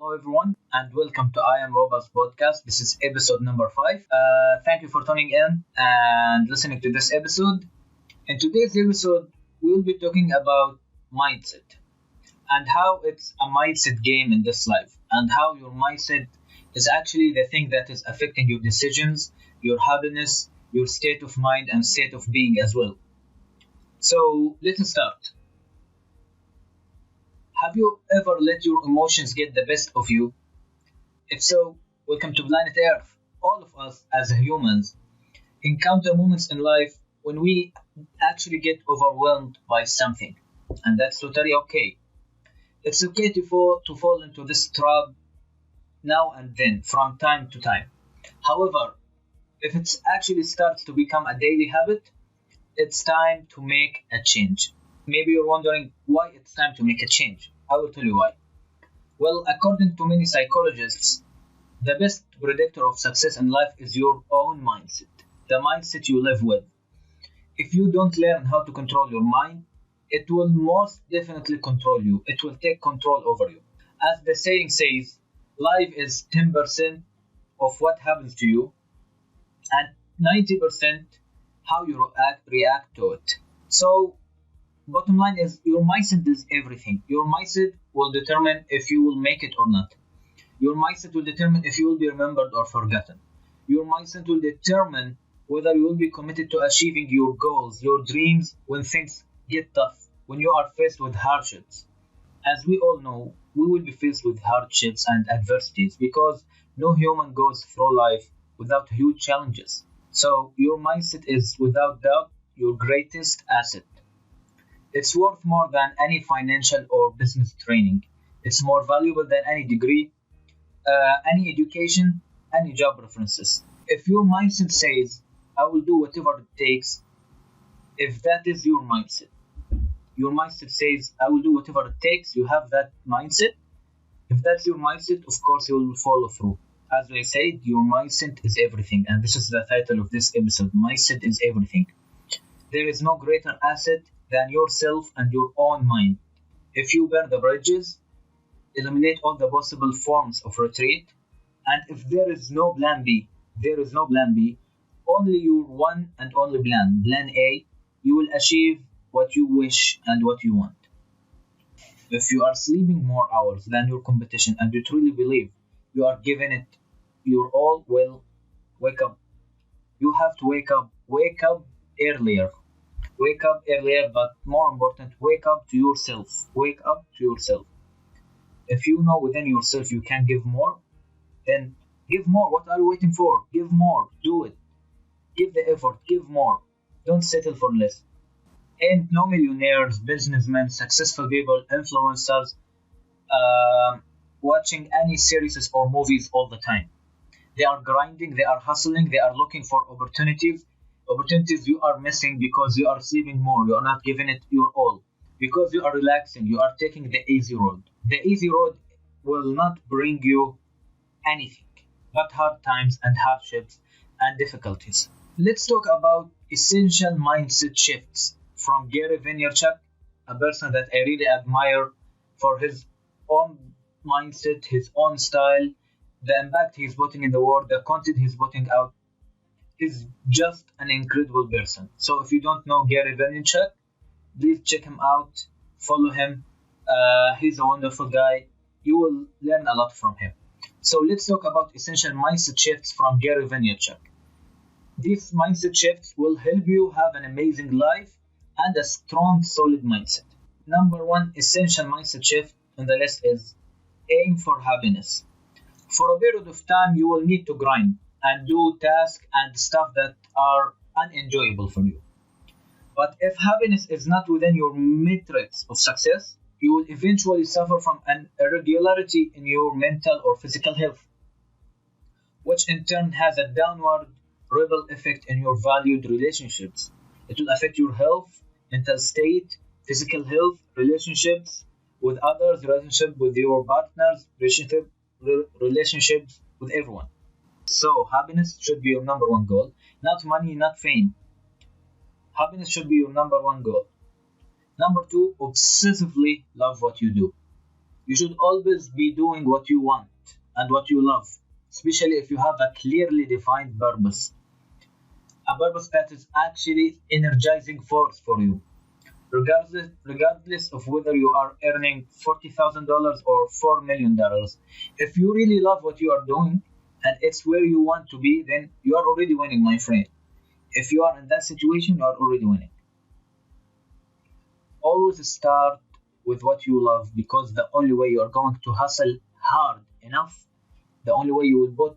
Hello, everyone, and welcome to I Am Robot's podcast. This is episode number 5. Thank you for tuning in and listening to this episode. In today's episode, we will be talking about mindset and how it's a mindset game in this life, and how your mindset is actually the thing that is affecting your decisions, your happiness, your state of mind, and state of being as well. So, let's start. Have you ever let your emotions get the best of you? If so, welcome to planet Earth. All of us as humans encounter moments in life when we actually get overwhelmed by something, and that's totally okay. It's okay to fall into this trap now and then from time to time. However, if it actually starts to become a daily habit, it's time to make a change. Maybe you're wondering why it's time to make a change. I will tell you why. Well, according to many psychologists, the best predictor of success in life is your own mindset, the mindset you live with. If you don't learn how to control your mind, it will most definitely control you. It will take control over you. As the saying says, life is 10% of what happens to you and 90% how you react to it. So, bottom line is your mindset is everything. Your mindset will determine if you will make it or not. Your mindset will determine if you will be remembered or forgotten. Your mindset will determine whether you will be committed to achieving your goals, your dreams when things get tough, when you are faced with hardships. As we all know, we will be faced with hardships and adversities because no human goes through life without huge challenges. So, your mindset is without doubt your greatest asset. It's worth more than any financial or business training. It's more valuable than any degree, any education, any job references. If your mindset says, I will do whatever it takes, if that is your mindset says, I will do whatever it takes, you have that mindset. If that's your mindset, of course, you will follow through. As I said, your mindset is everything, and this is the title of this episode. Mindset is everything. There is no greater asset than yourself and your own mind. If you burn the bridges, eliminate all the possible forms of retreat, and if there is no plan B, there is no plan B, only your one and only plan A, you will achieve what you wish and what you want. If you are sleeping more hours than your competition and you truly believe you are giving it your all, well, wake up. You have to wake up. Wake up earlier. Wake up earlier, but more important, wake up to yourself. Wake up to yourself. If you know within yourself you can give more, then give more. What are you waiting for? Give more. Do it. Give the effort. Give more. Don't settle for less. Ain't no millionaires, businessmen, successful people, influencers watching any series or movies all the time. They are grinding, they are hustling, they are looking for opportunities you are missing because you are sleeping more, you are not giving it your all, because you are relaxing, you are taking the easy road. The easy road will not bring you anything but hard times and hardships and difficulties. Let's talk about essential mindset shifts from Gary Vaynerchuk, a person that I really admire for his own mindset, his own style, the impact he's putting in the world, the content he's putting out. Is just an incredible person. So if you don't know Gary Vaynerchuk, please check him out, follow him. He's a wonderful guy. You will learn a lot from him. So let's talk about essential mindset shifts from Gary Vaynerchuk. These mindset shifts will help you have an amazing life and a strong, solid mindset. Number one essential mindset shift on the list is aim for happiness. For a period of time, you will need to grind and do tasks and stuff that are unenjoyable for you. But if happiness is not within your metrics of success, you will eventually suffer from an irregularity in your mental or physical health, which in turn has a downward ripple effect in your valued relationships. It will affect your health, mental state, physical health, relationships with others, relationship with your partners, relationships with everyone. So, happiness should be your number one goal, not money, not fame. Happiness should be your number one goal. Number two, obsessively love what you do. You should always be doing what you want and what you love, especially if you have a clearly defined purpose. A purpose that is actually energizing force for you. Regardless of whether you are earning $40,000 or $4 million, if you really love what you are doing and it's where you want to be, then you are already winning, my friend. If you are in that situation, you are already winning. Always start with what you love, because the only way you are going to hustle hard enough, the only way you will put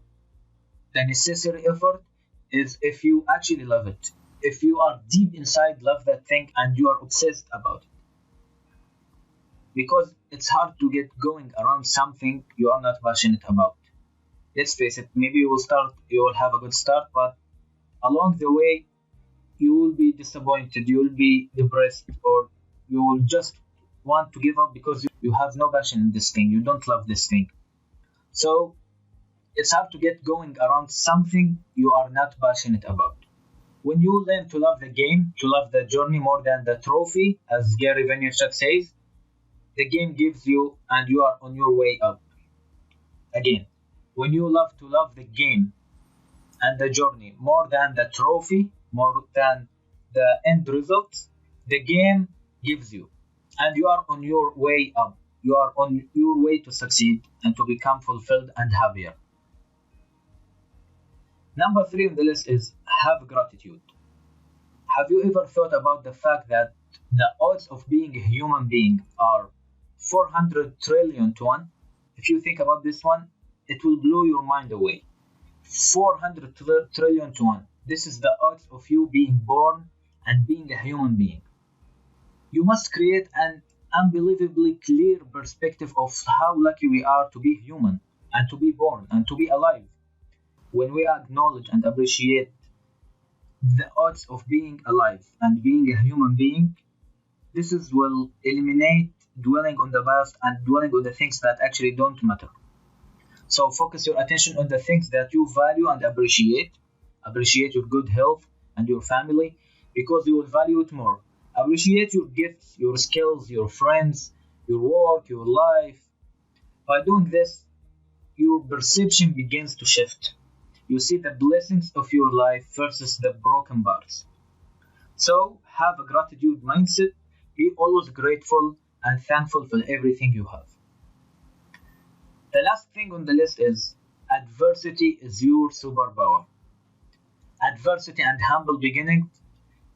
the necessary effort, is if you actually love it. If you are deep inside love that thing and you are obsessed about it. Because it's hard to get going around something you are not passionate about. Let's face it, maybe you will have a good start, but along the way you will be disappointed, you will be depressed, or you will just want to give up because you have no passion in this thing, you don't love this thing. So it's hard to get going around something you are not passionate about. When you learn to love the game, to love the journey more than the trophy, as Gary Vaynerchuk says, the game gives you and you are on your way up. Again, when you love to love the game and the journey more than the trophy, more than the end results, the game gives you and you are on your way up. You are on your way to succeed and to become fulfilled and happier. Number 3 on the list is have gratitude. Have you ever thought about the fact that the odds of being a human being are 400 trillion to 1? If you think about this one, it will blow your mind away. 400 trillion to 1. This is the odds of you being born and being a human being. You must create an unbelievably clear perspective of how lucky we are to be human and to be born and to be alive. When we acknowledge and appreciate the odds of being alive and being a human being, will eliminate dwelling on the past and dwelling on the things that actually don't matter. So focus your attention on the things that you value and appreciate. Appreciate your good health and your family, because you will value it more. Appreciate your gifts, your skills, your friends, your work, your life. By doing this, your perception begins to shift. You see the blessings of your life versus the broken parts. So have a gratitude mindset. Be always grateful and thankful for everything you have. The last thing on the list is adversity is your superpower. Adversity and humble beginnings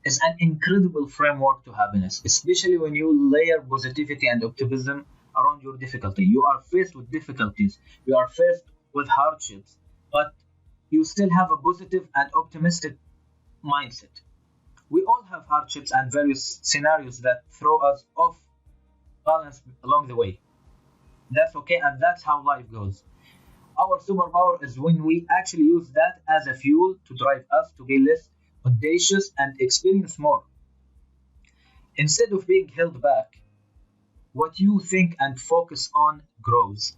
is an incredible framework to happiness, especially when you layer positivity and optimism around your difficulty. You are faced with difficulties, you are faced with hardships, but you still have a positive and optimistic mindset. We all have hardships and various scenarios that throw us off balance along the way. That's okay, and that's how life goes. Our superpower is when we actually use that as a fuel to drive us to be less audacious and experience more. Instead of being held back, what you think and focus on grows.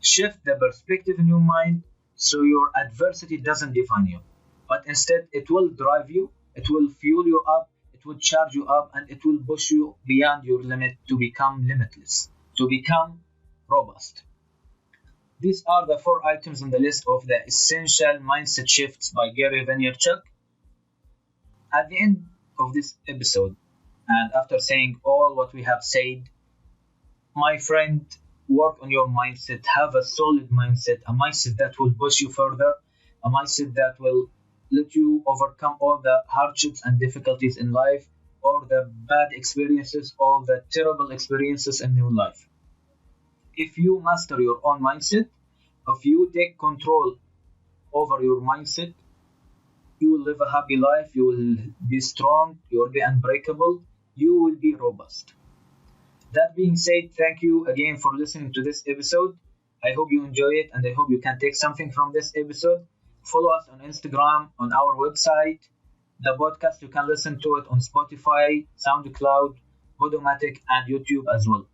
Shift the perspective in your mind so your adversity doesn't define you, but instead it will drive you, it will fuel you up, it will charge you up, and it will push you beyond your limit to become limitless, to become robust. These are the 4 items on the list of the essential mindset shifts by Gary Vaynerchuk. At the end of this episode, and after saying all what we have said, my friend, work on your mindset. Have a solid mindset, a mindset that will push you further, a mindset that will let you overcome all the hardships and difficulties in life, or the bad experiences, all the terrible experiences in your life. If you master your own mindset, if you take control over your mindset, you will live a happy life, you will be strong, you will be unbreakable, you will be robust. That being said, thank you again for listening to this episode. I hope you enjoy it and I hope you can take something from this episode. Follow us on Instagram, on our website. The podcast, you can listen to it on Spotify, SoundCloud, Podomatic, and YouTube as well.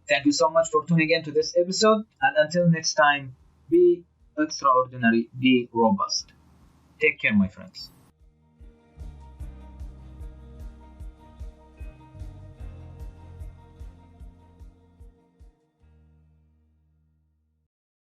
Thank you so much for tuning in to this episode, and until next time, be extraordinary, be robust. Take care, my friends.